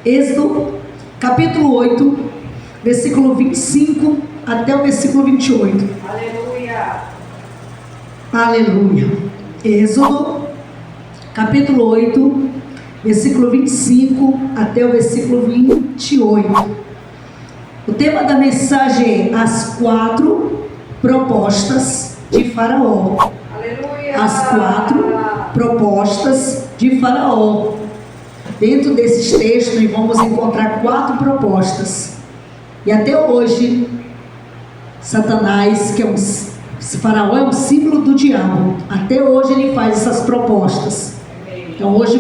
Êxodo, capítulo 8, versículo 25 até o versículo 28. Aleluia. Aleluia. Êxodo, capítulo 8, versículo 25 até o versículo 28. O tema da mensagem é as 4 propostas de Faraó. Aleluia. As 4 propostas de Faraó. Dentro desses textos, nós vamos encontrar 4 propostas. E até hoje, Satanás, Faraó é um símbolo do diabo. Até hoje ele faz essas propostas. Então hoje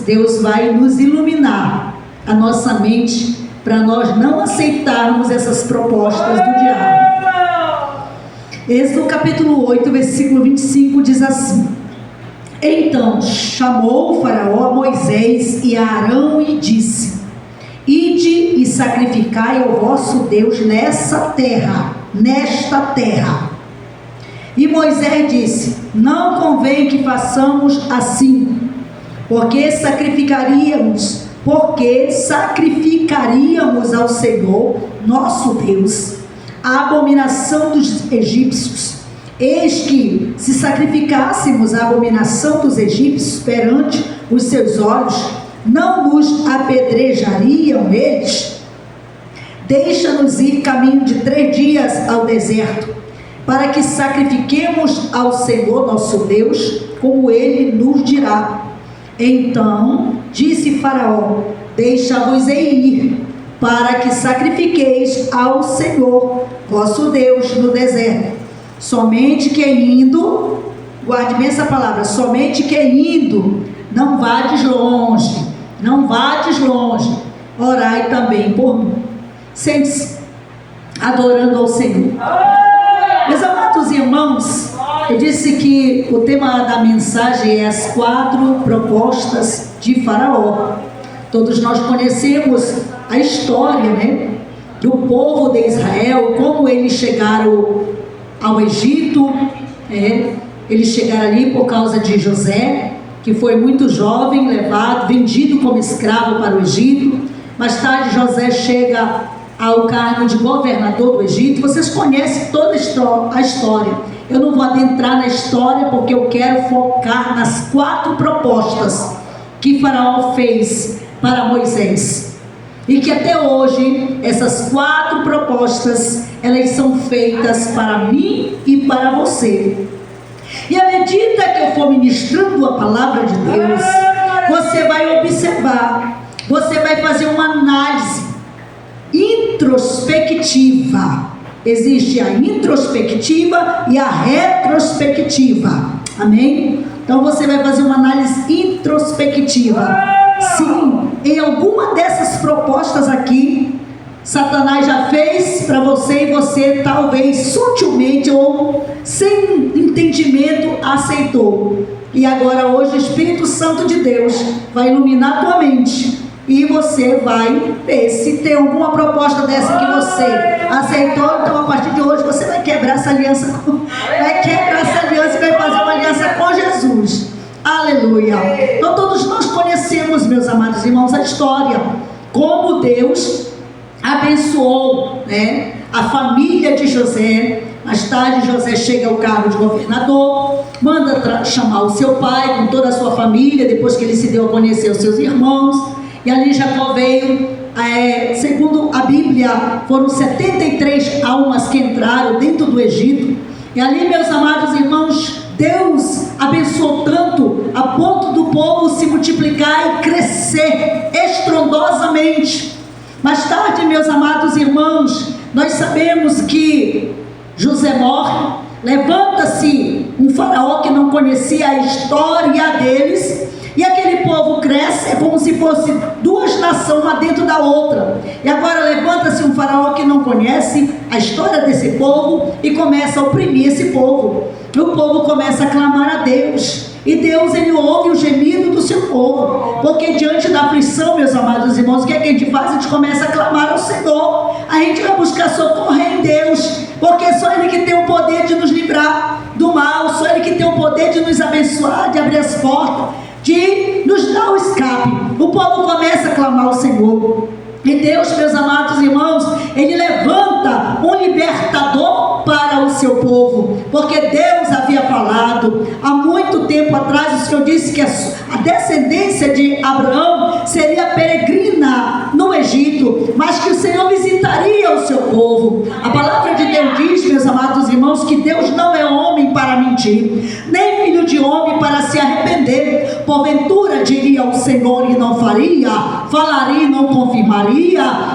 Deus vai nos iluminar a nossa mente para nós não aceitarmos essas propostas do diabo. Êxodo capítulo 8, versículo 25 diz assim: Então chamou o Faraó a Moisés e a Arão e disse: Ide e sacrificai ao vosso Deus nesta terra. E Moisés disse: Não convém que façamos assim, porque sacrificaríamos ao Senhor nosso Deus a abominação dos egípcios. Eis que, se sacrificássemos a abominação dos egípcios perante os seus olhos, não nos apedrejariam eles? Deixa-nos ir caminho de 3 dias ao deserto, para que sacrifiquemos ao Senhor nosso Deus, como Ele nos dirá. Então disse Faraó: Deixa-vos ir, para que sacrifiqueis ao Senhor vosso Deus no deserto. Somente que indo, guarde bem essa palavra, somente que indo, não vades longe, orai também por mim. Sente-se, adorando ao Senhor. Meus amados irmãos, eu disse que o tema da mensagem é as 4 propostas de Faraó. Todos nós conhecemos a história, né, do povo de Israel, como eles chegaram ao Egito. Eles chegaram ali por causa de José, que foi muito jovem, vendido como escravo para o Egito. Mais tarde José chega ao cargo de governador do Egito. Vocês conhecem toda a história. Eu não vou adentrar na história, porque eu quero focar nas 4 propostas que Faraó fez para Moisés. E que até hoje, essas 4 propostas, elas são feitas para mim e para você. E à medida que eu for ministrando a palavra de Deus, você vai observar, você vai fazer uma análise introspectiva. Existe a introspectiva e a retrospectiva. Amém? Então você vai fazer uma análise introspectiva. Sim, em alguma dessas propostas aqui, Satanás já fez para você e você talvez sutilmente ou sem entendimento aceitou. E agora hoje o Espírito Santo de Deus vai iluminar a tua mente e você vai ver se tem alguma proposta dessa que você aceitou. Então a partir de hoje você vai quebrar essa aliança, e vai fazer uma aliança com Jesus. Aleluia. Então todos nós conhecemos, meus amados irmãos, a história, como Deus abençoou, né, a família de José. Mais tarde José chega ao cargo de governador, manda chamar o seu pai com toda a sua família, depois que ele se deu a conhecer aos seus irmãos. E ali Jacó veio, segundo a Bíblia, foram 73 almas que entraram dentro do Egito. E ali, meus amados irmãos, Deus abençoou tanto a ponto do povo se multiplicar e crescer estrondosamente. Mais tarde, meus amados irmãos, nós sabemos que José morre, levanta-se um faraó que não conhecia a história deles, e aquele povo cresce, é como se fosse 2 nações uma dentro da outra. E agora levanta-se um faraó que não conhece a história desse povo e começa a oprimir esse povo. E o povo começa a clamar a Deus, e Deus, ele ouve o gemido do seu povo, porque diante da aflição, meus amados irmãos, o que é que a gente faz? A gente começa a clamar ao Senhor, a gente vai buscar socorrer em Deus, porque só Ele que tem o poder de nos livrar do mal, só Ele que tem o poder de nos abençoar, de abrir as portas, de nos dar o escape. O povo começa a clamar ao Senhor. E Deus, meus amados irmãos, Ele levanta um libertador para o seu povo, porque Deus havia falado há muito tempo atrás. O Senhor disse que a descendência de Abraão seria peregrina no Egito, mas que o Senhor visitaria o seu povo. A palavra de Deus diz, meus amados irmãos, que Deus não é homem para mentir, nem filho de homem para se arrepender. Porventura diria o Senhor e não faria, falaria e não confirmaria.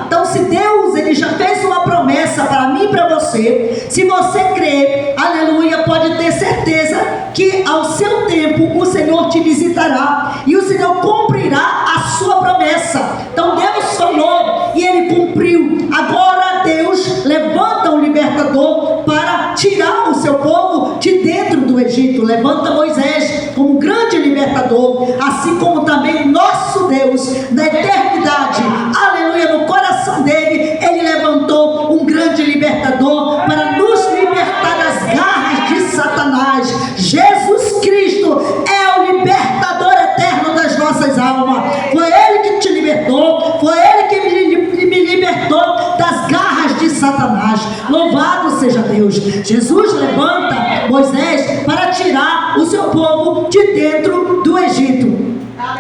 Então, se Deus, Ele já fez uma promessa para mim e para você, se você crer, aleluia, pode ter certeza que ao seu tempo o Senhor te visitará e o Senhor cumprirá a sua promessa. Então Deus falou e Ele cumpriu. Agora Deus levanta um libertador para tirar o seu povo de dentro do Egito. Levanta Moisés como grande libertador, assim como também nosso Deus na eternidade, aleluia, no coração dele, Ele levantou um grande libertador para nos libertar das garras de Satanás. Jesus Cristo é o libertador eterno das nossas almas. Foi Ele que te libertou, foi Ele que me libertou das garras de Satanás. Louvado seja Deus. Jesus levanta Moisés para tirar o seu povo de dentro do Egito.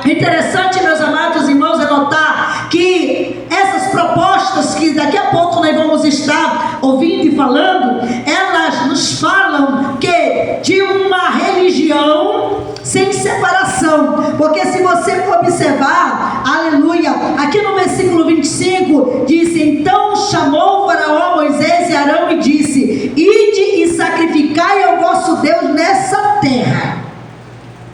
Interessante, meus amados irmãos, é notar que essas propostas que daqui a pouco nós vamos estar ouvindo e falando, elas nos falam que de uma religião sem separação. Porque se você for observar, aleluia, aqui no versículo 25 diz: então chamou o Faraó Moisés e Arão e disse: ide e sacrificai ao vosso Deus nessa terra.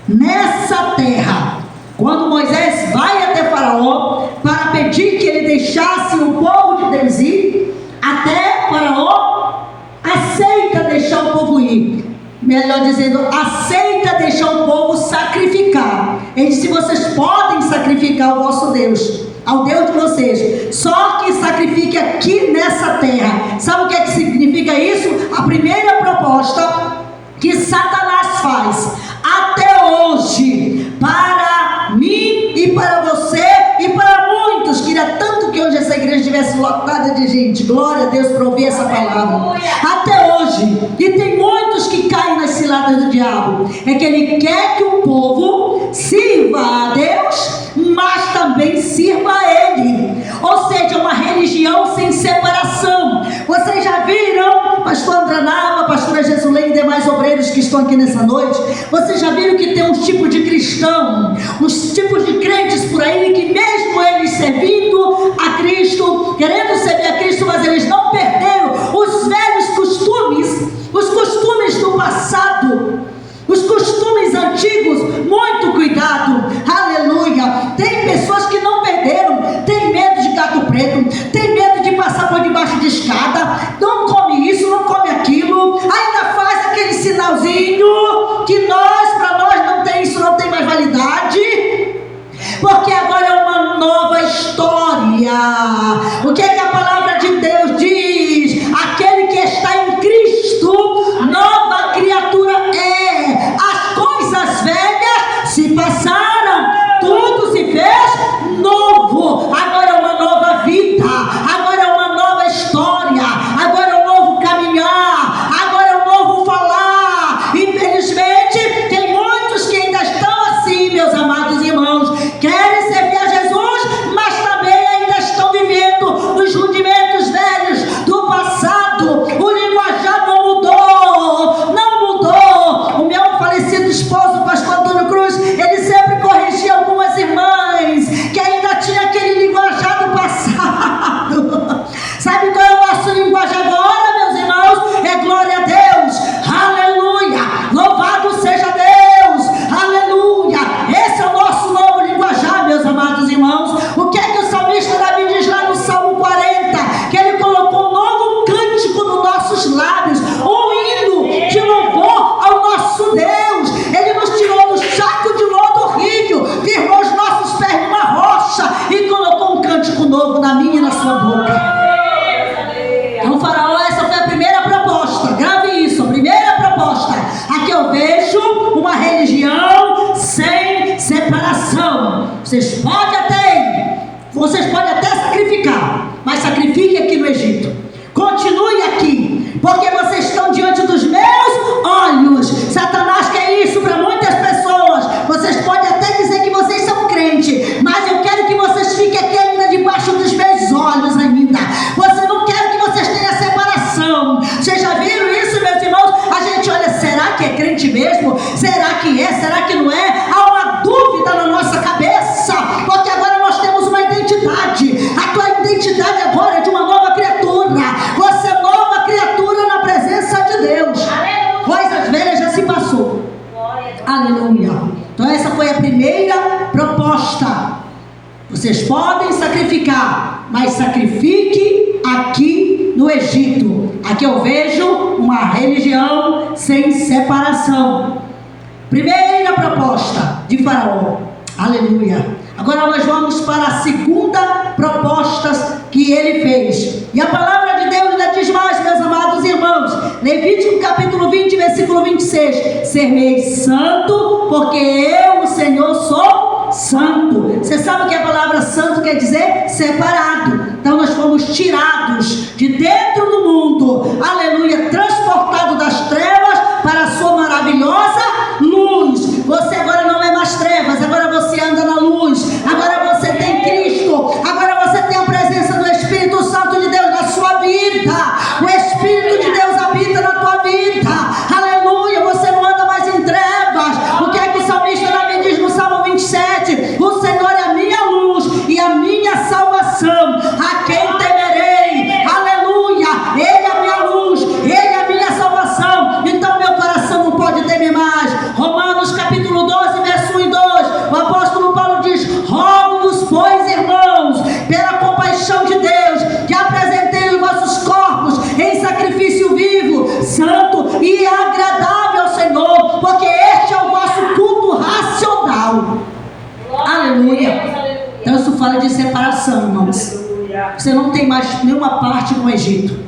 Nessa terra. Quando Moisés vai até Faraó para pedir que ele deixasse o povo de Deus ir, até Faraó aceita deixar o povo ir. Melhor dizendo, aceita deixar o povo sacrificar. Ele disse: vocês podem sacrificar o vosso Deus, ao Deus de vocês, só que sacrifique aqui nessa terra. Sabe o que é que significa isso? A primeira proposta que Satanás faz até hoje para mim e para você e para muitos. Queria tanto que hoje essa igreja estivesse lotada de gente. Glória a Deus por ouvir essa palavra. Até hoje, e tem muitos que caem nas ciladas do diabo, é que ele quer que o povo sirva a Deus, mas também sirva a ele. Ou seja, uma religião sem separação. Vocês já viram, pastor Andranava, pastora Jesulene e demais obreiros que estão aqui nessa noite, vocês já viram que tem uns tipos de cristão, uns tipos de crentes por aí, que mesmo eles servindo a Cristo, querendo servir a Cristo, mas eles não perderam os velhos costumes, os costumes do passado, os costumes antigos. Muito cuidado, aleluia. Tem pessoas que não perderam, tem medo de gato preto, tem medo de passar por debaixo de escada, não come isso, não come aquilo, ainda faz aquele sinalzinho que para nós não tem, isso não tem mais validade, porque agora é uma nova história. O que é que a palavra de Deus diz? Aquele que está em Cristo, nova criatura é. As coisas velhas se passaram, tudo se fez novo. Agora é uma nova vida, agora é uma nova história, agora é um novo caminhar, agora é um novo falar. Infelizmente Vocês podem até sacrificar, mas sacrifique aqui no Egito. Continue aqui, porque vocês estão diante dos meus olhos. Satanás quer isso para muitas pessoas. Vocês podem até dizer que vocês são crentes, mas eu quero que vocês fiquem aqui ainda debaixo dos meus olhos ainda. Você não quer que vocês tenham separação. Vocês já viram isso, meus irmãos? A gente olha, será que é crente mesmo? Será que é? Será que não é? Há uma dúvida na nossa cabeça, porque agora nós temos uma identidade. A tua identidade agora é de uma nova criatura. Você é nova criatura na presença de Deus. Aleluia. Coisas velhas já se passou. Aleluia. Então essa foi a primeira proposta. Vocês podem sacrificar, mas sacrifique aqui no Egito. Aqui eu vejo uma religião sem separação. Primeira proposta de Faraó. Aleluia. Agora nós vamos para a segunda proposta que ele fez. E a palavra de Deus ainda diz mais, meus amados irmãos. Levítico capítulo 20, versículo 26. Ser-me santo, porque eu, o Senhor, sou santo. Você sabe o que a palavra santo quer dizer? Separado. Então nós fomos tirados de dentro do mundo. Aleluia. Transportado das trevas para a sua maravilhosa luz. Você agora não é mais trevas, agora você anda na luz. Agora você tem Cristo. Agora você tem a presença do Espírito Santo de Deus na sua vida. O Espírito de Deus habita na tua vida. Aleluia. Você não anda mais em trevas. O que é que o salmista Davi diz no Salmo 27? O Senhor é a minha luz e a minha salvação. A quem temerei? Aleluia. Ele é a minha luz, Ele é a minha salvação. Então meu coração não pode temer mais. Romanos capítulo 12, verso 1 e 2. O apóstolo Paulo diz: rogo-vos, pois, irmãos, pela compaixão de Deus, que apresentei os vossos corpos em sacrifício vivo, santo e agradável ao Senhor, porque este é o vosso culto racional. Aleluia. Então isso fala de separação, irmãos. Você não tem mais nenhuma parte no Egito.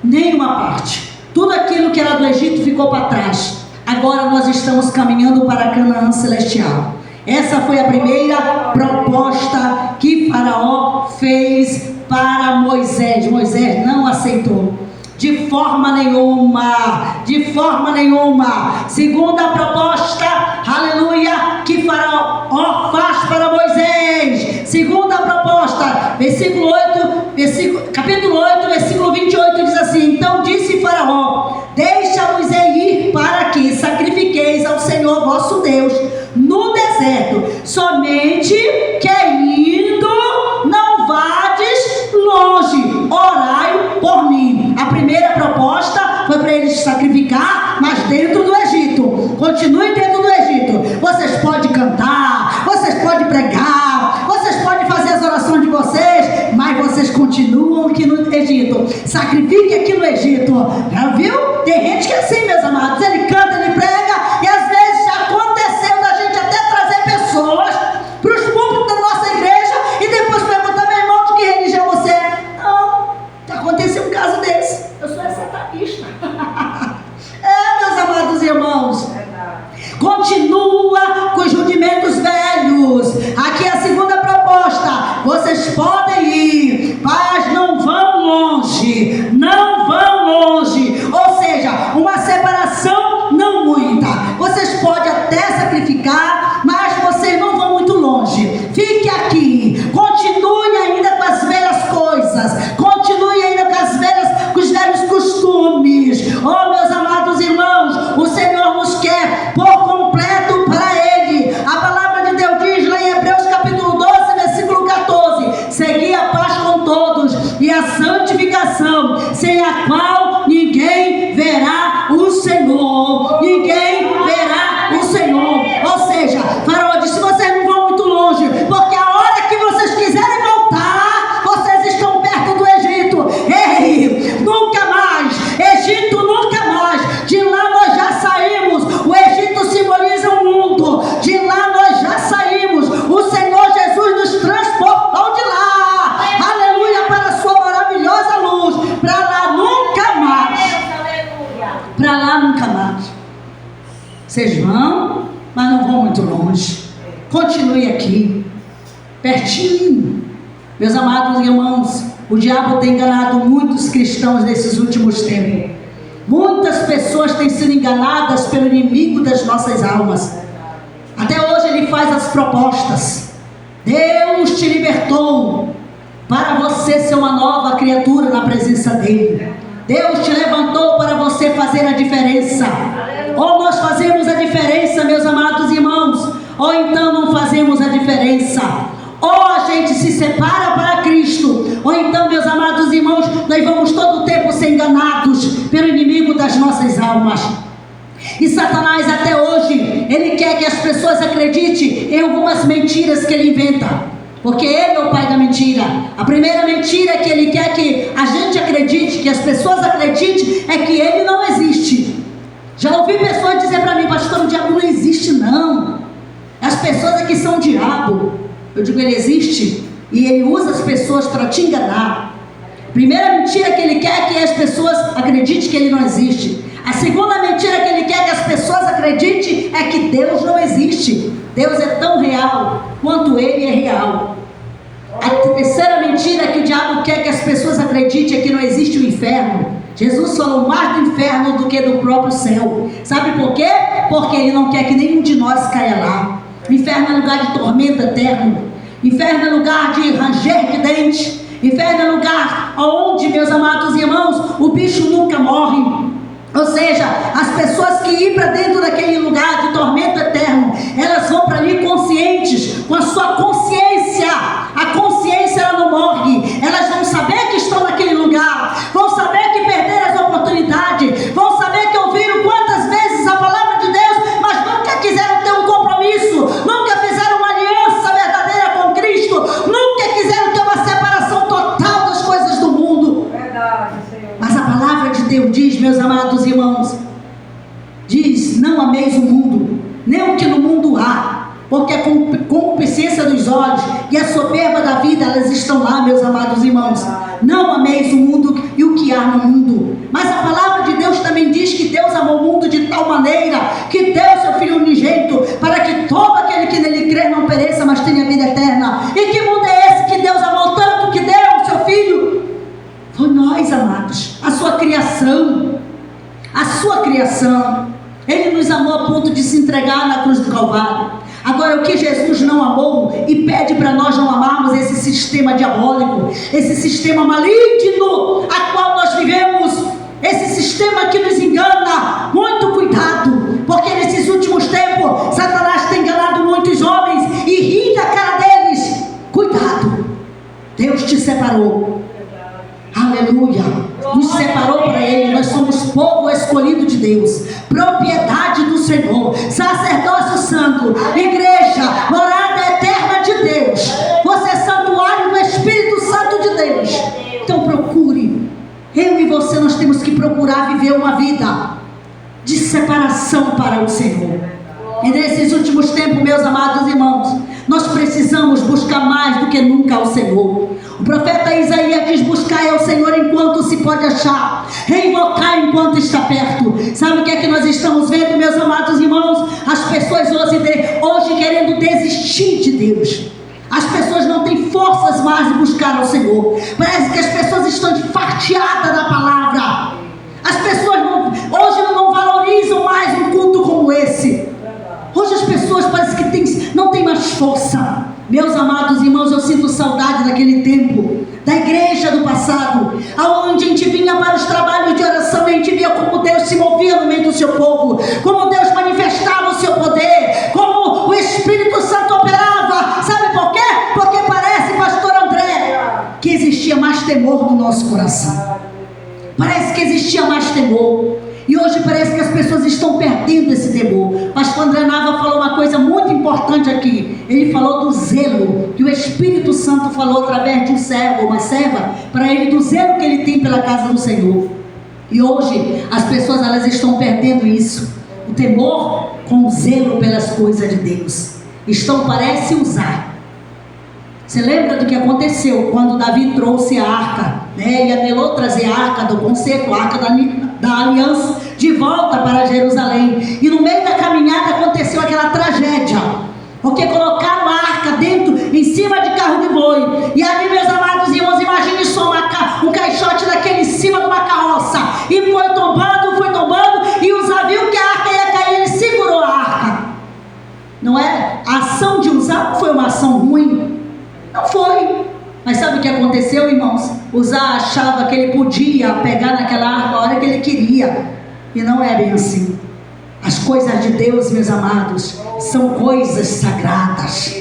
Nenhuma parte. Tudo aquilo que era do Egito ficou para trás. Agora nós estamos caminhando para Canaã celestial. Essa foi a primeira proposta que Faraó fez para Moisés. Moisés não aceitou. De forma nenhuma. De forma nenhuma. Segunda proposta, aleluia, que Faraó faz para Moisés. Segunda proposta, capítulo 8, versículo 28 diz assim: então disse Faraó: deixa-vos ir para que sacrifiqueis ao Senhor vosso Deus no deserto, somente que indo não vades longe, orai por mim. A primeira proposta foi para eles sacrificar, mas dentro do Egito. Continue dentro do Egito. Vocês podem cantar, vocês podem pregar, vocês podem fazer as orações de vocês, mas vocês continuam aqui no Egito. Sacrifique aqui no Egito. Já viu? Tem gente que é assim, meus amados. Ele canta, ele prega, e às vezes já aconteceu da gente até trazer pessoas para os púlpitos da nossa igreja e depois perguntar: meu irmão, de que religião você é? Não, já aconteceu um caso desse. Eu sou satanista. Meus amados irmãos, continua com os rudimentos velhos. Aqui é a segunda proposta. Vocês podem ir, mas não vão longe. Não vão longe. Ou seja, uma separação não muita. Vocês podem até sacrificar, mas vocês não vão muito longe. Fique aqui. Continue ainda com as velhas coisas. Continue ainda com os velhos costumes. Oh, meus amados irmãos, o Senhor nos quer por completo para Ele. A palavra de Deus diz lá em Hebreus capítulo 12, versículo 14: segui a paz com todos e a santificação, sem a qual ninguém verá o Senhor. Ninguém verá o Senhor. Ou seja, Faraó disse: vocês não vão muito longe, porque a hora que vocês quiserem voltar, vocês estão perto do Egito. Ei, nunca mais, Egito nunca mais. De lá nós já saímos. O Egito simboliza o mundo. De lá nós já saímos. O Senhor Jesus nos transportou de lá. Aleluia, para a sua maravilhosa luz. Para lá nunca mais. Para lá nunca mais. Vocês vão, mas não vão muito longe. Continue aqui. pertinho. Meus amados irmãos, o diabo tem enganado muitos cristãos nesses últimos tempos. Muitas pessoas têm sido enganadas pelo inimigo das nossas almas. Até hoje ele faz as propostas. Deus te libertou para você ser uma nova criatura na presença dele. Deus te levantou para você fazer a diferença. Ou nós fazemos a diferença, meus amados irmãos, ou então não fazemos a diferença. Ou a gente se separa para Cristo, ou então, meus amados irmãos, nós vamos todo o tempo ser enganados pelo inimigo das nossas almas. E Satanás até hoje, ele quer que as pessoas acreditem em algumas mentiras que ele inventa, porque ele é o pai da mentira. A primeira mentira que ele quer que a gente acredite, que as pessoas acreditem, é que ele não existe. Já ouvi pessoas dizer para mim: pastor, o diabo não existe não, as pessoas aqui são o diabo. Eu digo: ele existe e ele usa as pessoas para te enganar. A primeira mentira que ele quer é que as pessoas acreditem que ele não existe. A segunda mentira que ele quer que as pessoas acreditem é que Deus não existe. Deus é tão real quanto ele é real. A terceira mentira que o diabo quer que as pessoas acreditem é que não existe o inferno. Jesus falou mais do inferno do que do próprio céu. Sabe por quê? Porque ele não quer que nenhum de nós caia lá. O inferno é lugar de tormento eterno. Inferno é lugar de ranger de dente. Inferno é lugar onde, meus amados irmãos, o bicho nunca morre. Ou seja, as pessoas que ir para dentro daquele lugar de tormento eterno, elas vão para ali conscientes, com a sua consciência. A consciência, ela não morre. Elas vão saber que estão naquele lugar, vão saber que perderam as oportunidades, vão saber que ouviram quantas vezes a palavra de Deus, mas nunca quiseram ter um compromisso, nunca fizeram uma aliança verdadeira com Cristo, nunca quiseram ter uma separação total das coisas do mundo. Verdade, Senhor. Mas a palavra de Deus diz, meus amados irmãos, diz: não ameis o mundo, nem o que no mundo há, porque a concupiscência dos olhos e a soberba da vida, elas estão lá, meus amados irmãos. Não ameis o mundo e o que há no mundo. Mas a palavra de Deus também diz que Deus amou o mundo de tal maneira que deu seu Filho unigênito, para que todo aquele que nele crer não pereça, mas tenha vida eterna. E que mundo é esse que Deus amou tanto que deu o seu Filho? Foi nós, amados, a sua criação. A sua criação. Ele nos amou a ponto de se entregar na cruz do Calvário. Agora, o que Jesus não amou e pede para nós não amarmos esse sistema diabólico, esse sistema maligno a qual nós vivemos, esse sistema que nos engana. Muito cuidado, porque nesses últimos tempos Satanás tem enganado muitos homens e ri da cara deles. Cuidado, Deus te separou. Aleluia, nos separou para Ele. Nós somos povo escolhido de Deus, propriedade do Senhor, sacerdócio santo, igreja, morada eterna de Deus. Você é santuário do Espírito Santo de Deus. Então procure. Eu e você, nós temos que procurar viver uma vida de separação para o Senhor. E nesses últimos tempos, meus amados irmãos, nós precisamos buscar mais do que nunca ao Senhor. O profeta Isaías diz: buscai ao Senhor enquanto se pode achar, reinvocar enquanto está perto. Sabe o que é que nós estamos vendo, meus amados irmãos? As pessoas hoje querendo desistir de Deus. As pessoas não têm forças mais de buscar ao Senhor. Parece que as pessoas estão farteadas da palavra. As pessoas hoje não valorizam mais um culto como esse. Hoje as pessoas parecem que não tem mais força. Meus amados irmãos, eu sinto saudade daquele tempo, da igreja do passado, onde a gente vinha para os trabalhos de oração e a gente via como Deus se movia no meio do seu povo, como Deus manifestava o seu poder, como o Espírito Santo operava. Sabe por quê? Porque parece, pastor André, que existia mais temor no nosso coração. Parece que existia mais temor. E hoje parece que as pessoas estão perdendo esse temor. Pastor André Nava falou uma coisa muito importante aqui. Ele falou do zelo, que o Espírito Santo falou através de um servo, uma serva, para ele, do zelo que ele tem pela casa do Senhor. E hoje as pessoas, elas estão perdendo isso. O temor com o zelo pelas coisas de Deus. Parece usar. Você lembra do que aconteceu quando Davi trouxe a arca, né? Ele anelou trazer a arca do concerto, a arca da aliança, de volta para Jerusalém. E no meio da caminhada aconteceu aquela tragédia, porque colocaram a arca em cima de o que aconteceu, irmãos? Uzá achava que ele podia pegar naquela arca a hora que ele queria. E não é bem assim. As coisas de Deus, meus amados, são coisas sagradas.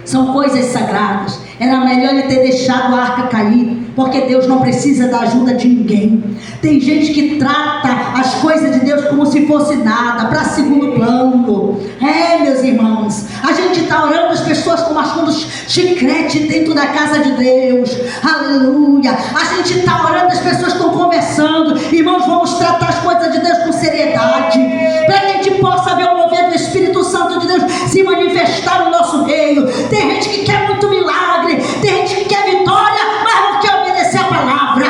São coisas sagradas. Era melhor ele ter deixado a arca cair, porque Deus não precisa da ajuda de ninguém. Tem gente que trata as coisas de Deus como se fosse nada, para segundo plano. Meus irmãos, a gente está orando, as pessoas estão achando chiclete dentro da casa de Deus. Aleluia. A gente está orando, as pessoas estão conversando. Irmãos, vamos tratar as coisas de Deus com seriedade, para que a gente possa ver o mover do Espírito Santo de Deus se manifestar no nosso meio. Tem gente que quer muito milagre, tem gente que quer vitória, mas não quer obedecer a palavra.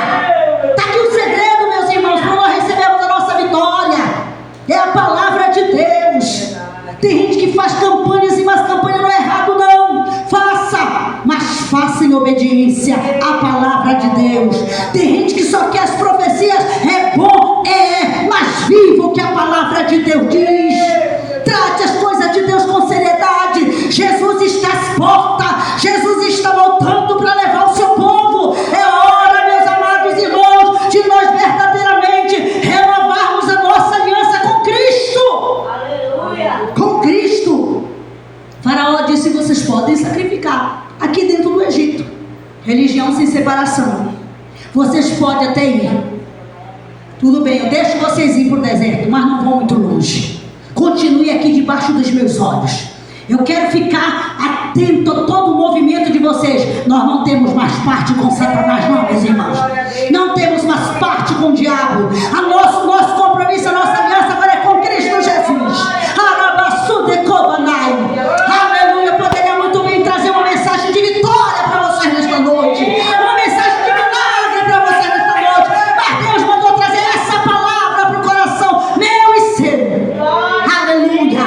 Está aqui o segredo, meus irmãos, para nós recebermos a nossa vitória. É a palavra de Deus. Tem gente que faz campanhas, mas campanha não é errado não. Faça, mas faça em obediência à palavra de Deus. Tem gente que só quer as profecias. É bom, mas viva o que a palavra de Deus diz. Trate as coisas de Deus com seriedade. Jesus está às portas. Jesus está voltando para levar o seu povo. É hora, meus amados irmãos, de nós verdadeiramente renovarmos a nossa aliança com Cristo. Aleluia. Com Cristo. Faraó disse: vocês podem sacrificar aqui dentro do Egito. Religião sem separação. Vocês podem até ir. Tudo bem, eu deixo vocês ir para o deserto, mas não vão muito longe. Continue aqui debaixo dos meus olhos. Eu quero ficar atento a todo o movimento de vocês. Nós não temos mais parte com Satanás, não, meus irmãos. Não temos mais parte com o diabo. Nosso compromisso, a nossa aliança agora é com Cristo Jesus. Aleluia. Eu poderia muito bem trazer uma mensagem de vitória para vocês nesta noite. Uma mensagem de milagre para vocês nesta noite. Mas Deus mandou trazer essa palavra para o coração meu e seu. Aleluia.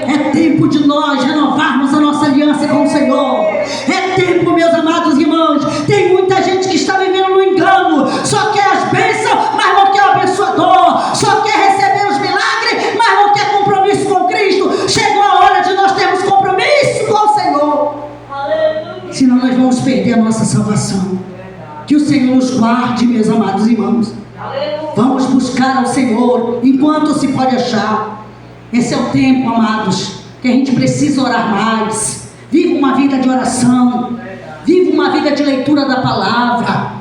É tempo de nós renovarmos a nossa aliança com o Senhor. É tempo, meus amados irmãos. Tem muita gente que está vivendo no engano. Só quer as bênçãos, mas não quer o abençoador. Só quer receber os milagres, mas não quer compromisso com Cristo. Chegou a hora de nós termos compromisso com o Senhor. Aleluia. Senão nós vamos perder a nossa salvação. Que o Senhor nos guarde, meus amados irmãos. Aleluia. Vamos buscar ao Senhor enquanto se pode achar. Esse é o tempo, amados, que a gente precisa orar mais. Viva uma vida de oração. Viva uma vida de leitura da palavra.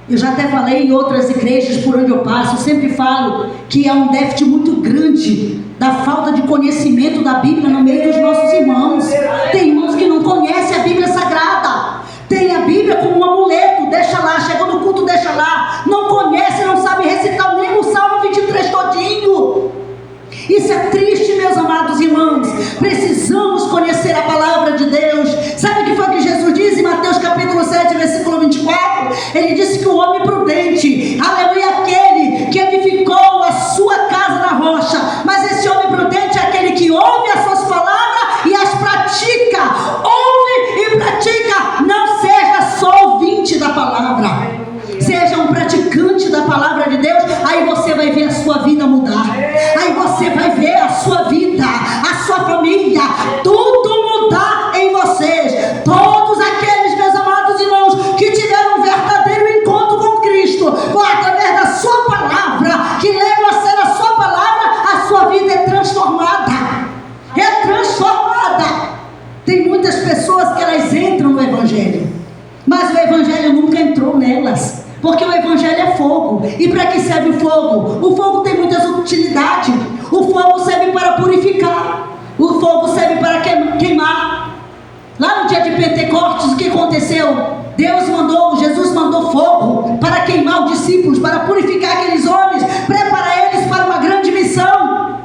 Eu já até falei em outras igrejas por onde eu passo. Eu sempre falo que há um déficit muito grande da falta de conhecimento da Bíblia no meio dos nossos irmãos. Tem irmãos que não conhecem a Bíblia Sagrada. Tem a Bíblia como um amuleto. Deixa lá, chegou no culto, deixa lá. Não conhece, não sabe recitar nem o Salmo 23 todinho. Isso é triste, meus amados irmãos. Precisamos conhecer a palavra de Deus. Sabe o que foi que Jesus disse em Mateus capítulo 7, versículo 24? Ele disse que o homem prudente, aleluia, aquele que edificou a sua casa na rocha. Mas esse homem prudente é aquele que ouve as suas palavras e as pratica. Ouve e pratica. Não seja só ouvinte da palavra, seja um praticante da palavra de Deus. Aí você vai ver a sua vida mudar. Aí você vai ver a sua vida, a sua família, tudo mudar em vocês. Todos aqueles, meus amados irmãos, que tiveram um verdadeiro encontro com Cristo, através da sua palavra, que levam a ser a sua palavra, a sua vida é transformada. É transformada. Tem muitas pessoas que elas entram no Evangelho, mas o Evangelho nunca entrou nelas. Porque o Evangelho é fogo. E para que serve o fogo? O fogo tem muitas utilidades. O fogo serve para purificar. O fogo serve para queimar. Lá no dia de Pentecostes, o que aconteceu? Jesus mandou fogo para queimar os discípulos, para purificar aqueles homens, preparar eles para uma grande missão.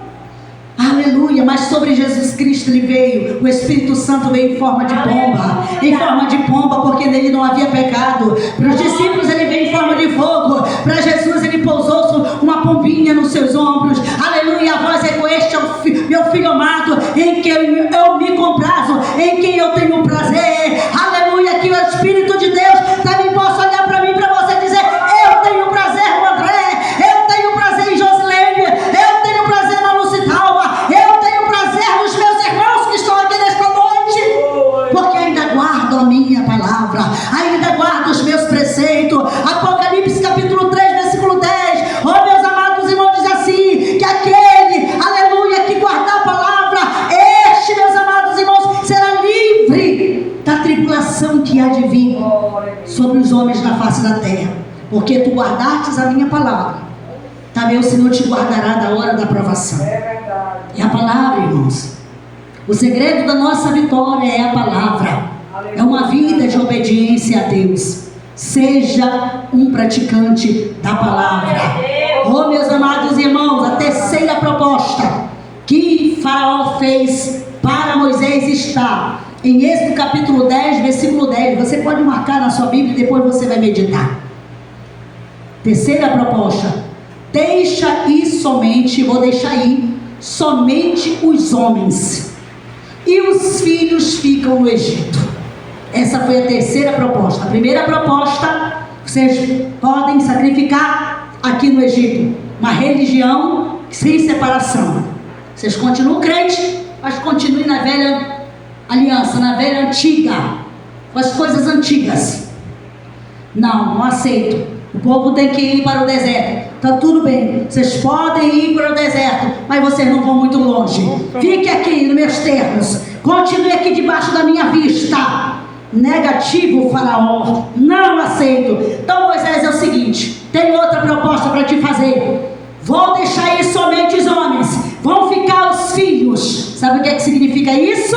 Aleluia. Mas sobre Jesus Cristo ele veio, o Espírito Santo veio em forma de pomba. Em forma de pomba, porque nele não havia pecado. Para os discípulos ele veio em forma de fogo. Para Jesus ele pousou uma pombinha nos seus ombros. Aleluia. A voz é: este é o meu filho amado, em quem eu me comprazo, em quem eu tenho prazer. Aleluia. Que o Espírito de Deus também possa olhar para mim, para você, dizer: eu tenho prazer no André, eu tenho prazer em Josilene, eu tenho prazer na Lucitalva, eu tenho prazer nos meus irmãos que estão aqui nesta noite, porque ainda guardo a minha palavra, ainda guardo sobre os homens na face da terra, porque tu guardastes a minha palavra, também o Senhor te guardará da hora da provação. É a palavra, irmãos. O segredo da nossa vitória é a palavra. É uma vida de obediência a Deus. Seja um praticante da palavra. Oh, meus amados irmãos, a terceira proposta que Faraó fez para Moisés está em Êxodo capítulo 10, versículo 10. Você pode marcar na sua Bíblia e depois você vai meditar. Terceira proposta: deixa ir somente, vou deixar ir somente os homens, e os filhos ficam no Egito. Essa foi a terceira proposta. A primeira proposta: vocês podem sacrificar aqui no Egito, uma religião sem separação. Vocês continuam crentes, mas continuem na velha aliança, na velha antiga, com as coisas antigas. Não aceito. O povo tem que ir para o deserto. Está tudo bem, vocês podem ir para o deserto, mas vocês não vão muito longe. Fique aqui nos meus termos, continue aqui debaixo da minha vista. Negativo, Faraó, não aceito. Então Moisés, é o seguinte, tem outra proposta para te fazer. Vou deixar ir somente os homens, vão ficar os filhos. Sabe o que significa isso?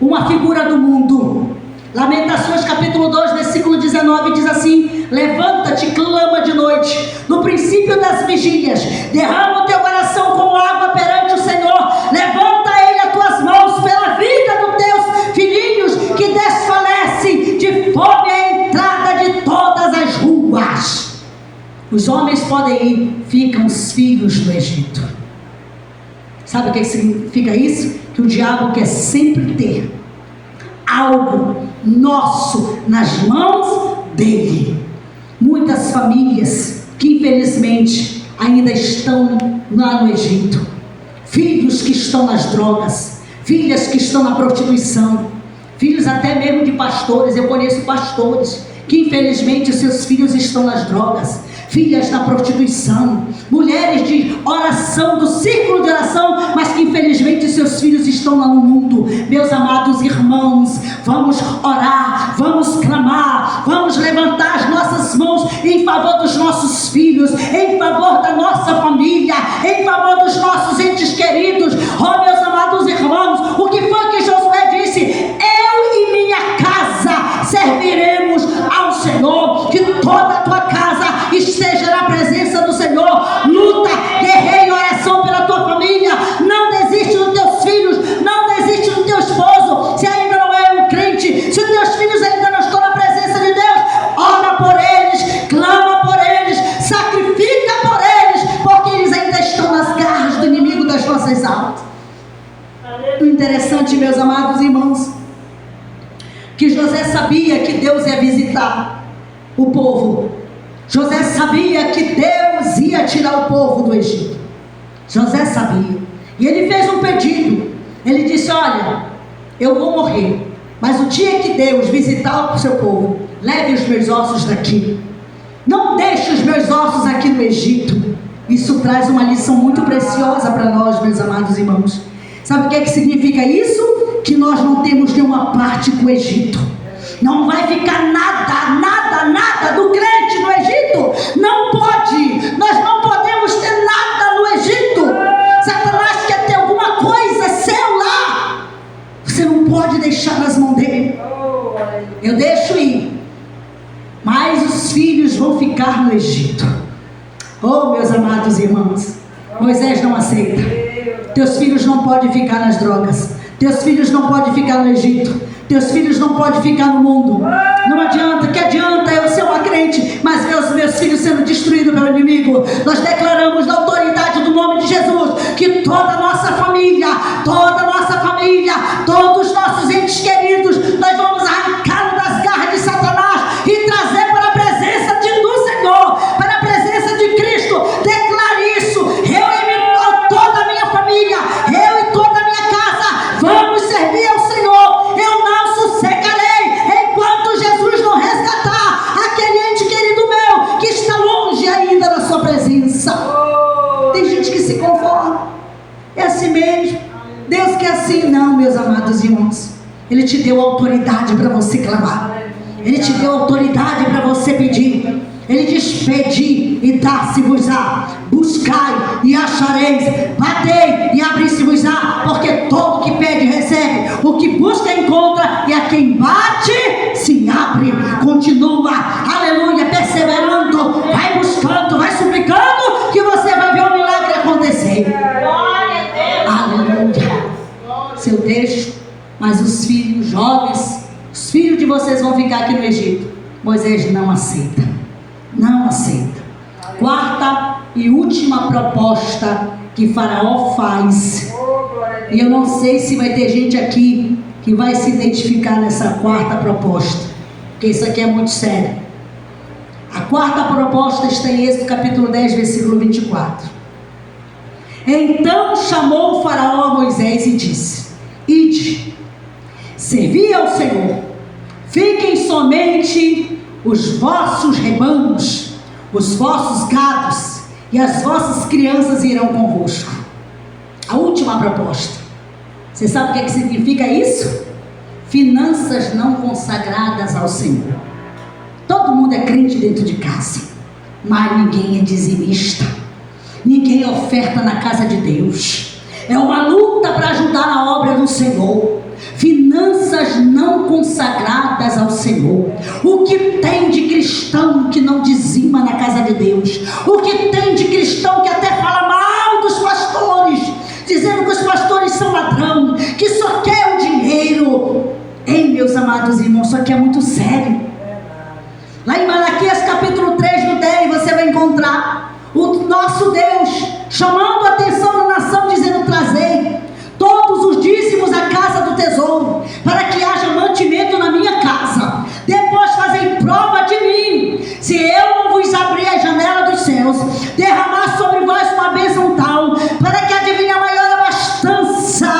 Uma figura do mundo. Lamentações capítulo 2, versículo 19 diz assim: levanta-te, clama de noite, no princípio das vigílias, derrama o teu coração como água perante o Senhor, levanta a Ele as tuas mãos pela vida dos teus filhinhos que desfalecem de fome à entrada de todas as ruas. Os homens podem ir, ficam os filhos do Egito. Sabe o que significa isso? Que o diabo quer sempre ter algo nosso nas mãos dele. Muitas famílias que infelizmente ainda estão lá no Egito, filhos que estão nas drogas, filhas que estão na prostituição, filhos até mesmo de pastores. Eu conheço pastores que infelizmente os seus filhos estão nas drogas, filhas na prostituição, mulheres de oração, do círculo de oração, mas que infelizmente seus filhos estão lá no mundo. Meus amados irmãos, vamos orar, vamos clamar, vamos levantar as nossas mãos em favor dos nossos filhos, em favor da nossa família, em favor dos nossos entes queridos. Oh, meus amados irmãos, o que foi que Josué disse? Eu e minha casa serviremos ao Senhor. Que toda a tua casa esteja na presença do Senhor. Luta, guerreia em oração pela tua família. Não desiste dos teus filhos, não desiste do teu esposo. Se ainda não é um crente, se os teus filhos ainda não estão na presença de Deus, ora por eles, clama por eles, sacrifica por eles, porque eles ainda estão nas garras do inimigo das nossas almas. O interessante, meus amados irmãos, que José sabia que Deus ia visitar o povo. José sabia que Deus ia tirar o povo do Egito. José sabia. E ele fez um pedido. Ele disse: olha, eu vou morrer, mas o dia que Deus visitar o seu povo, leve os meus ossos daqui. Não deixe os meus ossos aqui no Egito. Isso traz uma lição muito preciosa para nós, meus amados irmãos. Sabe o que significa isso? Que nós não temos nenhuma parte com o Egito. Não vai ficar nada do crente no Egito. Não pode. Nós não podemos ter nada no Egito. Satanás quer ter alguma coisa seu lá. Você não pode deixar nas mãos dele. Eu deixo ir, mas os filhos vão ficar no Egito. Oh, meus amados irmãos, Moisés não aceita. Teus filhos não podem ficar nas drogas. Teus filhos não podem ficar no Egito. Teus filhos não podem ficar no mundo. Não adianta, que adianta eu ser uma crente, mas ver os meus filhos sendo destruídos pelo inimigo. Nós declaramos na autoridade do nome de Jesus que toda a nossa família, todos os nossos entes queridos, nós vamos arrancá-los das garras de Satanás e trazer para a presença do Senhor, para a presença de Cristo. Declare isso. Toda a minha família, eu e toda a minha casa, vamos servir ao Senhor. Eu não sossegarei enquanto Jesus não resgatar aquele ente querido meu que está longe ainda da sua presença. Tem gente que se conforma, é assim mesmo. Deus quer assim? Não, meus amados irmãos. Ele te deu autoridade para você clamar. Ele te deu autoridade para você pedir. Ele diz: pedi e dar-se-vos-á, buscai e achareis, batei e abrir-se-vos-á, porque todo o que pede recebe, o que busca encontra, e a quem bate se abre. Continua, aleluia, perseverando, vai buscando, vai suplicando, que você vai ver o milagre acontecer. Aleluia. Seu texto, mas os filhos jovens, os filhos de vocês vão ficar aqui no Egito. Moisés não aceita. Não aceita. Quarta e última proposta que Faraó faz. E eu não sei se vai ter gente aqui que vai se identificar nessa quarta proposta, porque isso aqui é muito sério. A quarta proposta está em Êxodo capítulo 10, versículo 24. Então chamou o Faraó a Moisés e disse: ide, servi ao Senhor, fiquem somente os vossos rebanhos, os vossos gados, e as vossas crianças irão convosco. A última proposta. Você sabe o que significa isso? Finanças não consagradas ao Senhor. Todo mundo é crente dentro de casa, mas ninguém é dizimista, ninguém oferta na casa de Deus. É uma luta para ajudar a obra do Senhor. Finanças não consagradas ao Senhor. O que tem de cristão que não dizima na casa de Deus? O que tem de cristão que até fala mal dos pastores, dizendo que os pastores são ladrão, que só quer o dinheiro? Ei, meus amados irmãos, isso aqui é muito sério. Lá em Malaquias capítulo 3, no 10, você vai encontrar o nosso Deus chamando a atenção da nação, dizendo: trazei todos os dízimos à casa do tesouro, para que haja mantimento na minha casa. Depois fazei prova de mim, se eu não vos abrir a janela dos céus, derramar sobre vós uma bênção tal, para que adivinhe a maior abastança.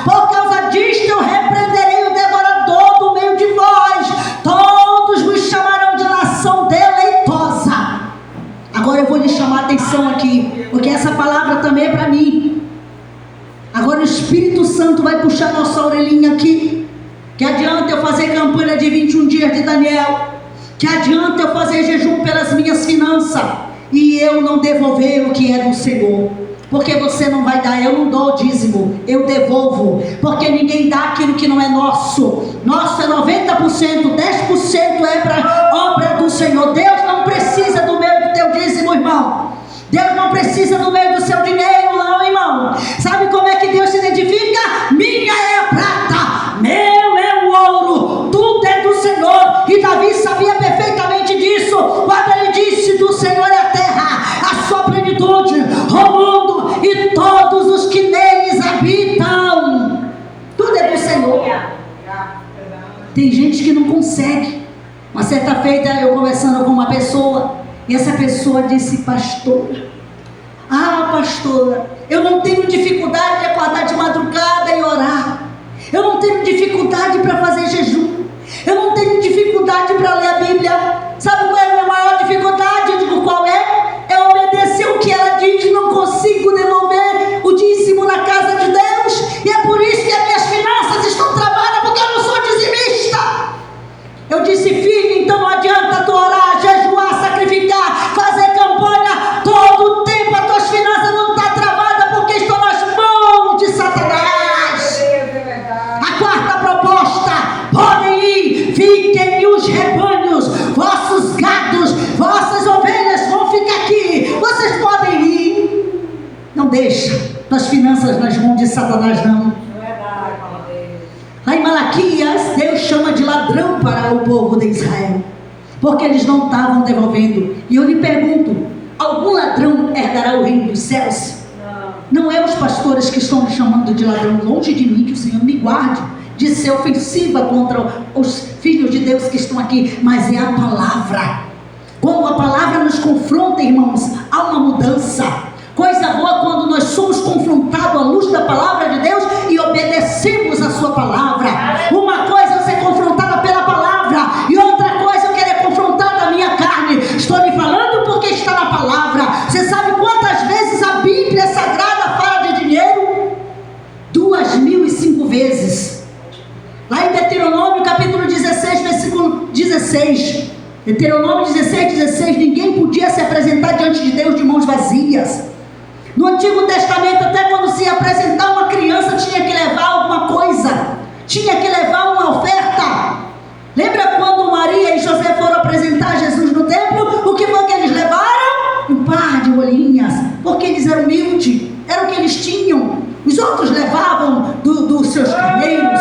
Por causa disto eu repreenderei o devorador do meio de vós, todos vos chamarão de nação deleitosa. Agora eu vou lhe chamar a atenção aqui, porque essa palavra também é para mim. Agora o Espírito Santo vai puxar nossa orelhinha aqui. Que adianta eu fazer campanha de 21 dias de Daniel? Que adianta eu fazer jejum pelas minhas finanças e eu não devolver o que é do Senhor? Porque você não vai dar. Eu não dou o dízimo, eu devolvo. Porque ninguém dá aquilo que não é nosso. Nosso é 90%, 10% é para obra do Senhor. Deus não precisa do meu, do teu dízimo, irmão. Deus não precisa do meio do seu dinheiro, não, irmão. Sabe como é que Deus se identifica? Minha é a prata, meu é o ouro, tudo é do Senhor. E Davi sabia perfeitamente disso, quando ele disse: do Senhor é a terra, a sua plenitude, o mundo e todos os que neles habitam. Tudo é do Senhor. Tem gente que não consegue. Uma certa feita eu conversando com uma pessoa, e essa pessoa disse: pastora, eu não tenho dificuldade de acordar de madrugada e orar. Eu não tenho dificuldade para fazer jejum. Eu não tenho dificuldade para ler a Bíblia. Sabe qual é a minha maior dificuldade? Eu digo: qual é? É obedecer o que ela diz. Não consigo devolver o dízimo na casa de Deus. E é por isso que as minhas finanças estão travadas, porque eu não sou dizimista. Eu disse: filho, então não adianta tu orar, jejuar, sacrificar, fazer campanha todo o tempo. As tuas finanças não estão travadas porque estão nas mãos de Satanás. A quarta proposta: podem ir, fiquem os rebanhos, vossos gados, vossas ovelhas vão ficar aqui. Vocês podem ir. Não deixa tuas finanças nas mãos de Satanás, não. Lá em Malaquias, Deus chama de ladrão para o povo de Israel, porque eles não estavam devolvendo. E eu lhe pergunto: algum ladrão herdará o reino dos céus? Não é os pastores que estão me chamando de ladrão. Longe de mim, que o Senhor me guarde de ser ofensiva contra os filhos de Deus que estão aqui, mas é a palavra. Quando a palavra nos confronta, irmãos, há uma mudança. Coisa boa quando nós somos confrontados à luz da palavra de Deus e obedecemos a sua palavra. Uma coisa é ser confrontada pela palavra, e outra coisa eu querer confrontar da minha carne. Estou lhe falando porque está na palavra. Você sabe quantas vezes a Bíblia Sagrada fala de dinheiro? 2.005 vezes. Lá em Deuteronômio capítulo 16, versículo Deuteronômio 16, ninguém podia se apresentar diante de Deus de mãos vazias. No Antigo Testamento, até quando se ia apresentar uma criança, tinha que levar alguma coisa, tinha que levar uma oferta. Lembra quando Maria e José foram apresentar Jesus no templo? O que foi que eles levaram? Um par de rolinhas, porque eles eram humildes, era o que eles tinham. Os outros levavam dos seus carneiros,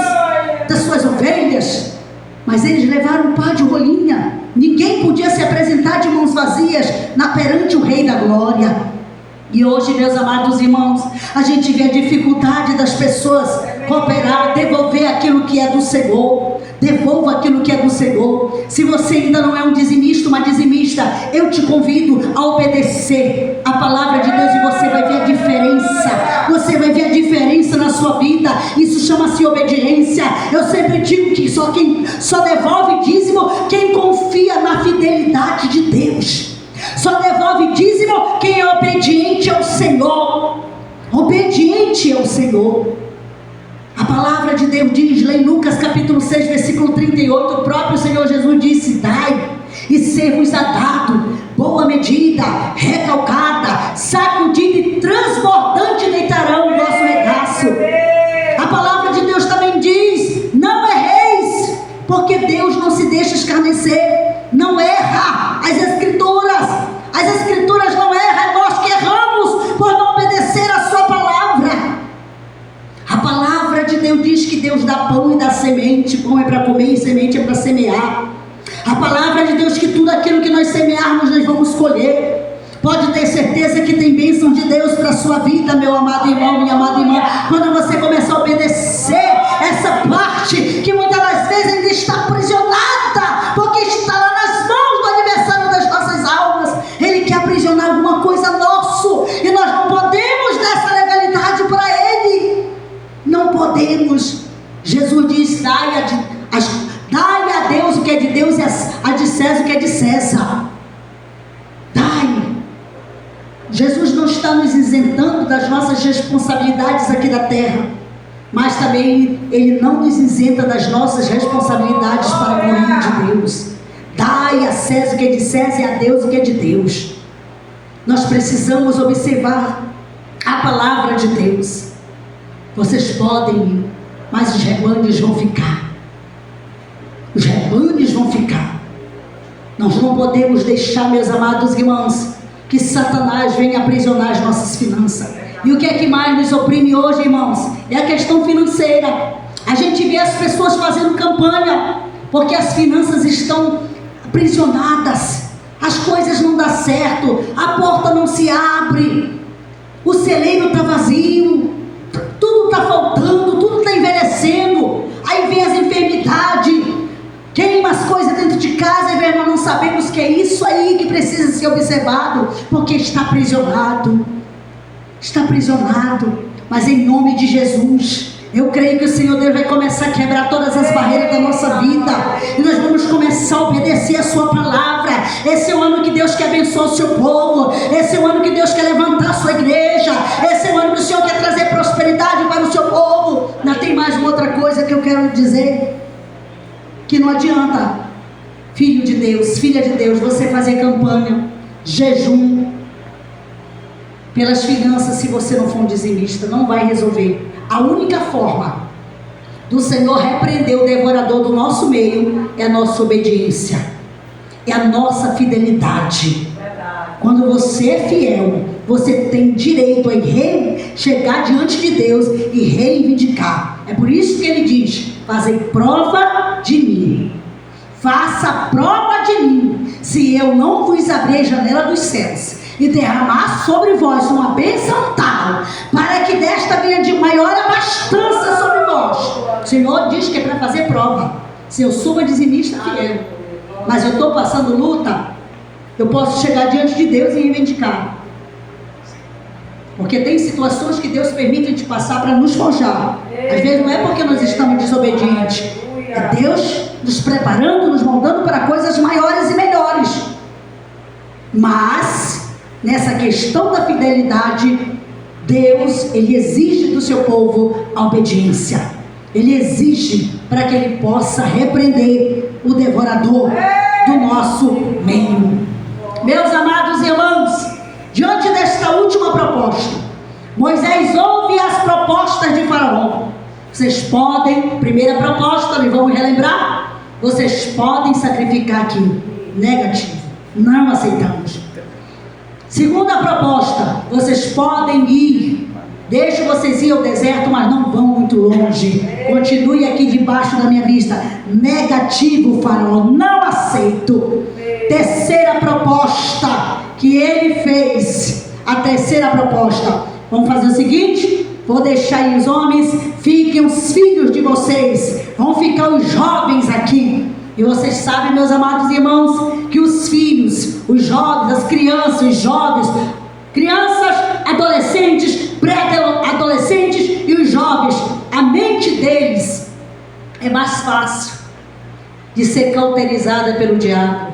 das suas ovelhas, mas eles levaram um par de rolinha. Ninguém podia se apresentar de mãos vazias perante o Rei da Glória. E hoje, meus amados irmãos, a gente vê a dificuldade das pessoas cooperar, devolver aquilo que é do Senhor. Devolva aquilo que é do Senhor. Se você ainda não é um dizimista, uma dizimista, eu te convido a obedecer a palavra de Deus e você vai ver a diferença. Você vai ver a diferença na sua vida. Isso chama-se obediência. Eu sempre digo que só devolve dízimo quem confia na fidelidade de Deus. Só devolve dízimo quem é obediente ao Senhor. Obediente ao Senhor. A palavra de Deus diz lá em Lucas capítulo 6, versículo 38, o próprio Senhor Jesus disse: dai e ser-vos-á dado, boa medida, recalcada, sacudida e transbordante deitarão o vosso regaço. A palavra de Deus também diz: não erreis, porque Deus não se deixa escarnecer. Não erra. As escrituras não erram, é nós que erramos por não obedecer a sua palavra. A palavra de Deus diz que Deus dá pão e dá semente. Pão é para comer e semente é para semear. A palavra de Deus que tudo aquilo que nós semearmos nós vamos colher. Pode ter certeza que tem bênção de Deus para a sua vida, meu amado irmão, minha amada irmã, quando você começar a obedecer essa parte que muitas das vezes ainda está aprisionada, porque está lá nas mãos do adversário das nossas almas. Ele quer aprisionar alguma coisa nosso e nós não podemos dar essa legalidade para ele. Não podemos. Jesus diz: dai a Deus o que é de Deus e a de César o que é de César. Dai. Jesus não está nos isentando das nossas responsabilidades aqui da terra, mas também Ele não nos isenta das nossas responsabilidades para com o reino de Deus. Dai a César o que é de César e a Deus o que é de Deus. Nós precisamos observar a palavra de Deus. Vocês podem ir, mas os rebanhos vão ficar. Os rebanhos vão ficar. Nós não podemos deixar, meus amados irmãos, que Satanás venha aprisionar as nossas finanças. E o que é que mais nos oprime hoje, irmãos? É a questão financeira. A gente vê as pessoas fazendo campanha, porque as finanças estão aprisionadas. As coisas não dão certo, a porta não se abre, o celeiro está vazio, tudo está faltando, tudo está envelhecendo. Aí vem as enfermidades, queima as coisas dentro de casa, e meu irmão, não sabemos que é isso aí que precisa ser observado, porque está aprisionado. Está aprisionado. Mas em nome de Jesus, eu creio que o Senhor Deus vai começar a quebrar todas as barreiras da nossa vida, e nós vamos começar a obedecer a sua palavra. Esse é o ano que Deus quer abençoar o seu povo. Esse é o ano que Deus quer levantar a sua igreja. Esse é o ano que o Senhor quer trazer prosperidade para o seu povo. Ainda tem mais uma outra coisa que eu quero dizer, que não adianta, filho de Deus, filha de Deus, você fazer campanha, jejum pelas finanças, se você não for um dizimista, não vai resolver. A única forma do Senhor repreender o devorador do nosso meio é a nossa obediência, é a nossa fidelidade. Quando você é fiel, você tem direito a chegar diante de Deus e reivindicar. É por isso que ele diz: fazei prova de mim, faça prova de mim, se eu não vos abrir a janela dos céus e derramar sobre vós uma bênção tal, para que desta venha de maior abastança sobre vós. O Senhor diz que é para fazer prova. Se eu sou uma dizimista fiel, mas eu estou passando luta, eu posso chegar diante de Deus e reivindicar. Porque tem situações que Deus permite a gente passar para nos forjar. Às vezes não é porque nós estamos desobedientes, é Deus nos preparando, nos moldando para coisas maiores e melhores. Mas nessa questão da fidelidade, Deus, Ele exige do seu povo a obediência. Ele exige para que Ele possa repreender o devorador. do nosso meio. Meus amados irmãos, diante desta última proposta, Moisés ouve as propostas de Faraó. Vocês podem, primeira proposta, vamos relembrar, vocês podem sacrificar aqui. Negativo, não aceitamos. Segunda proposta, vocês podem ir, deixo vocês ir ao deserto, mas não vão muito longe, continue aqui debaixo da minha vista. Negativo, Faraó, não aceito. Terceira proposta que ele fez, a terceira proposta, vamos fazer o seguinte, vou deixar aí os homens, fiquem os filhos de vocês, vão ficar os jovens aqui. E vocês sabem, meus amados irmãos, que os filhos, os jovens, as crianças, os jovens, crianças, adolescentes, pré-adolescentes e os jovens, a mente deles é mais fácil de ser cauterizada pelo diabo.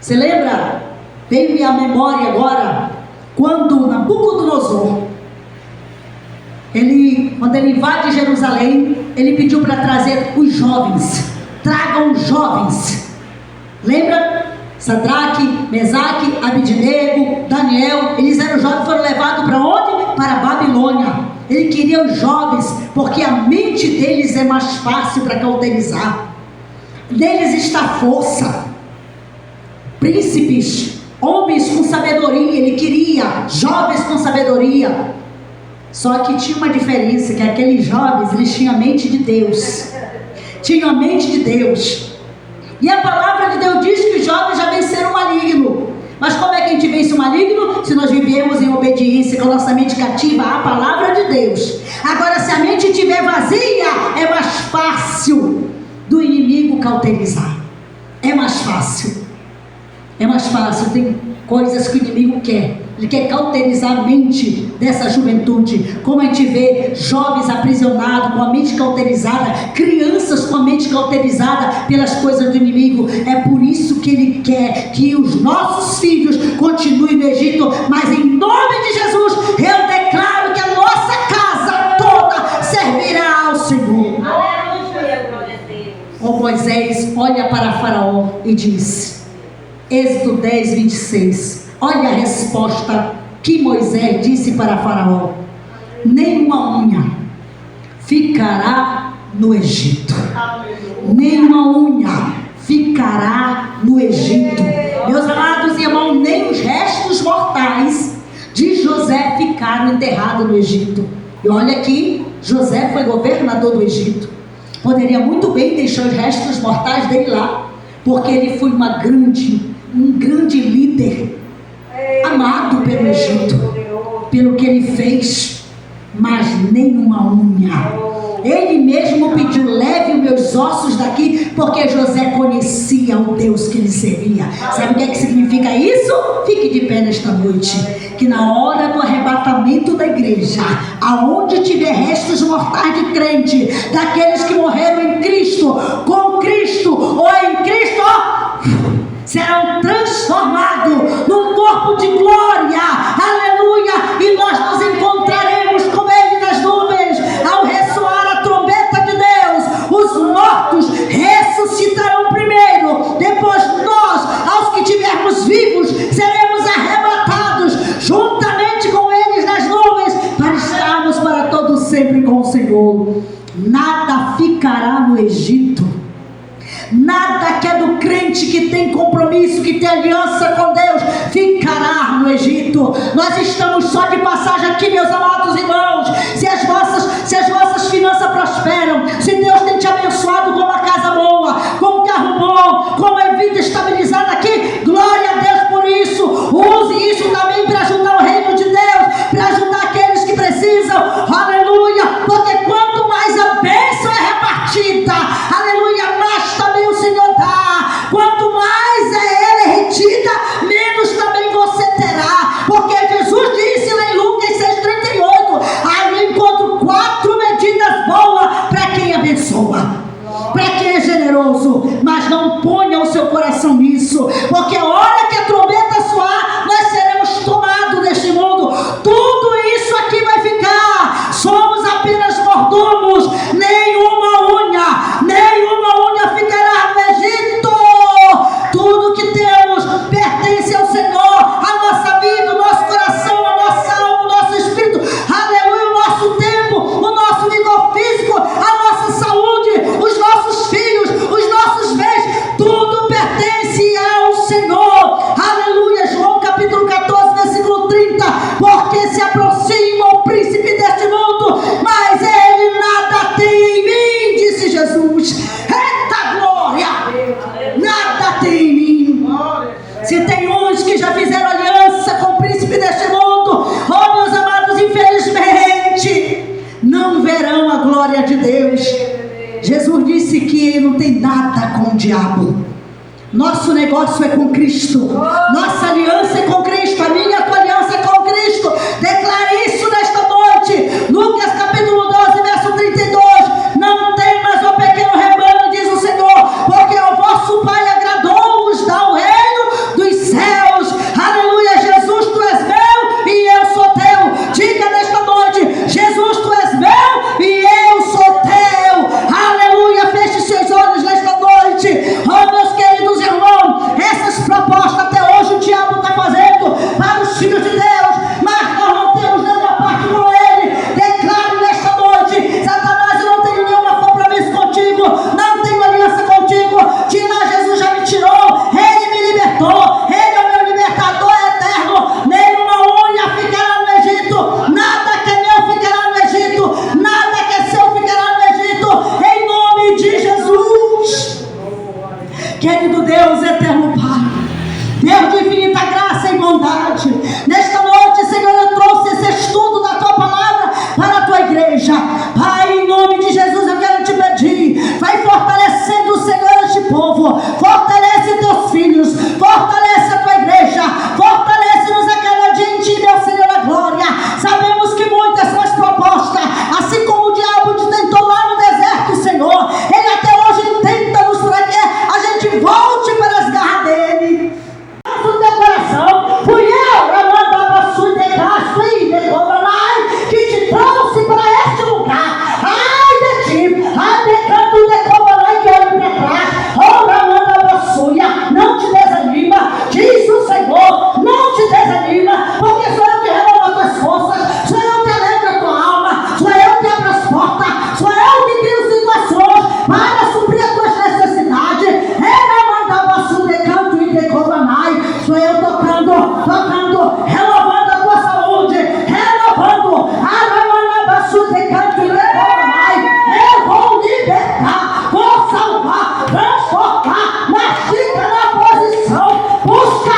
Você lembra? Veio-me à memória agora, quando Nabucodonosor, quando ele invade Jerusalém, ele pediu para trazer os jovens. Tragam os jovens. Lembra? Sadraque, Mesaque, Abidnego, Daniel, eles eram jovens, foram levados para onde? Para a Babilônia. Ele queria os jovens, porque a mente deles é mais fácil para cauterizar. Neles está força. Príncipes, homens com sabedoria, ele queria jovens com sabedoria. Só que tinha uma diferença, que aqueles jovens, eles tinham a mente de Deus. Tinham a mente de Deus. E a palavra de Deus diz que os jovens já venceram o maligno. Mas como é que a gente vence o maligno? Se nós vivemos em obediência com a nossa mente cativa à palavra de Deus. Agora, se a mente estiver vazia, é mais fácil do inimigo cauterizar. É mais fácil. É mais fácil. Tem coisas que o inimigo quer. Ele quer cauterizar a mente dessa juventude. Como a gente vê jovens aprisionados, com a mente cauterizada, crianças com a mente cauterizada pelas coisas do inimigo. É por isso que ele quer que os nossos filhos continuem no Egito. Mas em nome de Jesus, eu declaro que a nossa casa toda servirá ao Senhor. O Moisés olha para Faraó e diz, Êxodo 10, 26, olha a resposta que Moisés disse para Faraó: nenhuma unha ficará no Egito. Nenhuma unha ficará no Egito. Meus amados irmãos, nem os restos mortais de José ficaram enterrados no Egito. E olha aqui, José foi governador do Egito. Poderia muito bem deixar os restos mortais dele lá, porque ele foi um grande líder, amado pelo Egito, pelo que ele fez. Mas nenhuma unha. Ele mesmo pediu: leve os meus ossos daqui, porque José conhecia o Deus que ele servia. Sabe o que é que significa isso? Fique de pé nesta noite, que na hora do arrebatamento da igreja, aonde tiver restos mortais de crente, daqueles que morreram em Cristo, com Cristo ou em Cristo, serão transformados num corpo de glória, aleluia, e nós nos encontraremos com Ele nas nuvens. Ao ressoar a trombeta de Deus, os mortos ressuscitarão primeiro, depois nós, aos que estivermos vivos, seremos arrebatados juntamente com eles nas nuvens, para estarmos para todo sempre com o Senhor. Nada ficará no Egito. Nada que é do crente, que tem compromisso, que tem aliança com Deus, ficará no Egito. Nós estamos só de passagem aqui, meus amados irmãos. Se as vossas finanças prosperam, se Deus tem te abençoado com uma casa boa, com um carro bom, com uma vida estabilizada aqui, glória a Deus por isso. Use isso também para ajudar o reino de Deus, para ajudar aqueles que precisam, aleluia, porque quanto mais a bênção é repartida, aleluia, mais também o Senhor dá. Quanto mais ela é retida, menos também você terá, porque Jesus disse lá em Lucas 6,38: aí eu encontro 4 medidas boas para quem abençoa, para quem é generoso. Mas não ponha o seu coração nisso, porque a hora que a trombeta soar, nós seremos tomados deste mundo. Tudo isso aqui vai ficar. Somos apenas mordomos. Nenhuma unha ficará no Egito. Tudo verão a glória de Deus. Jesus disse que ele não tem nada com o diabo. Nosso negócio é com Cristo. Nossa aliança é com Cristo. A minha e a tua aliança é com Cristo. Declare isso nesta noite. Lucas capítulo 12, verso 32. Não tem mais um pequeno rebanho, diz o Senhor, porque o vosso Pai agradou-vos dar o reino dos céus. Aleluia. Jesus, tu és meu e eu sou teu. Diga nesta noite: Jesus, tu és meu e eu sou teu. Aleluia. Feche seus olhos nesta noite. Oh, meus queridos irmãos, essas propostas até hoje o diabo está fazendo para os filhos de Deus, mas nós não temos nenhuma parte com ele. Declaro nesta noite: Satanás, eu não tenho nenhum compromisso contigo, não tenho aliança contigo. De lá Jesus já me tirou, ele me libertou, ele é o meu libertador eterno. Nenhuma unha ficará no Egito, nada que é meu ficará no Egito, nada que é seu ficará no Egito, em nome de Jesus. Querido Deus, eterno Pai, Deus de infinita graça e bondade, nesta noite, Senhor, eu trouxe esse estudo da tua palavra para a tua igreja. Pai, em nome de Jesus, eu quero te pedir, vai fortalecendo, Senhor, este povo, fortalece teus filhos, fortalece a tua igreja, fortalece-nos a cada dia em ti, meu Senhor, a glória. Sabemos que muitas são as propostas, assim como o diabo te tentou lá no deserto, Senhor, ele até hoje tenta-nos para que a gente volte para as garras dele. O teu coração, fui eu, Ramanda Basui de Castro e de Cobanai, que te trouxe para este lugar. Ai de ti, ai de canto de Cobanai, que olha para trás. Oh, Ramanda Basuia, não te desanima, diz o Senhor, não te desanima, porque sou eu que renovo as tuas forças, sou eu que alegro a tua alma, sou eu que abro as portas, sou eu que crio situações para suprir as tuas necessidades. Ramanda Basui de canto e de Cobanai, sou eu tocando, renovando a tua saúde, renovando a Ramanabaçu de canto e de Cobanai. Eu vou libertar, vou salvar, transportar, mas fica na posição, busca,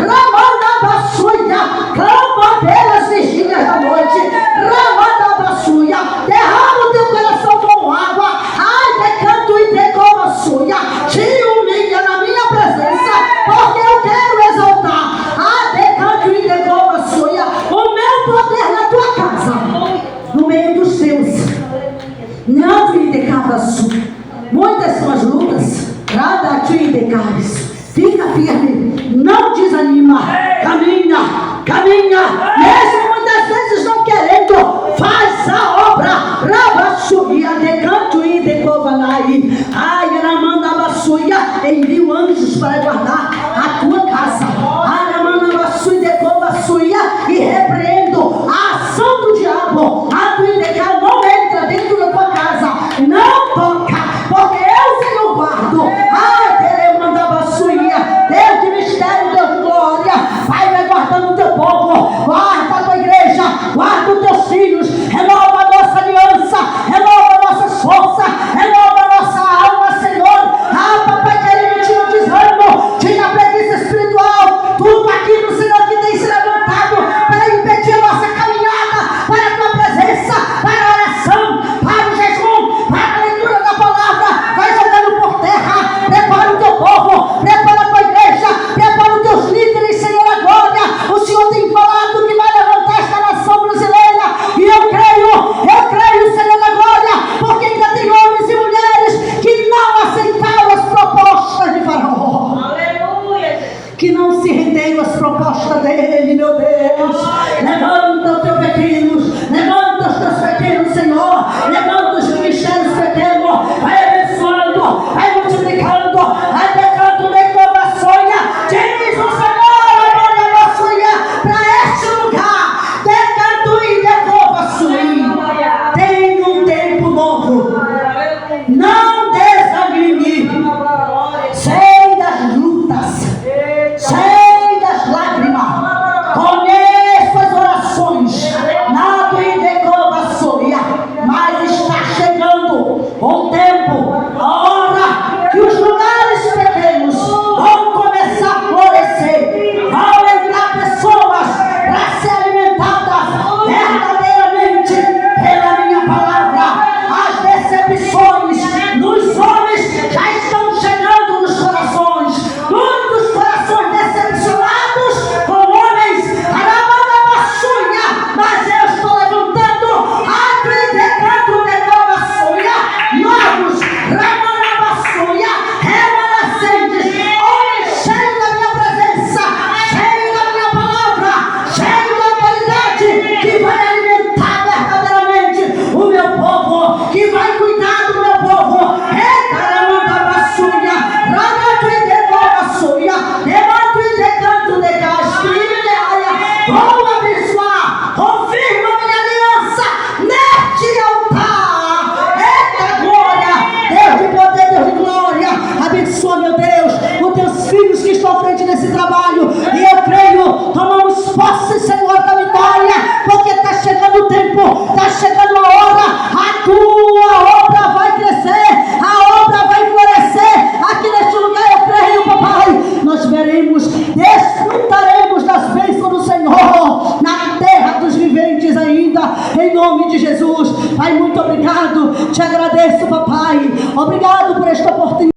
Ramanabaçuia, clama pelas vigílias da noite, Ramanabaçuia, derrama o teu coração com água, ai de canto e de Cobançuia, te humilha na minha presença, porque eu quero exaltar a decante e decova suia, o meu poder na tua casa, no meio dos teus. Não te decava sua. Muitas são as lutas, nada te decaves. Fica firme, não desanima, caminha, mesmo muitas vezes não querendo, faz a obra. Rabassuia, decanto e decovanai. Ai, Aramandabassuia, envio anjos para guardar a tua casa. Aramandabassuia, decovassuia, e repreendo a ação do diabo. A tua ideia não entra dentro da tua casa, não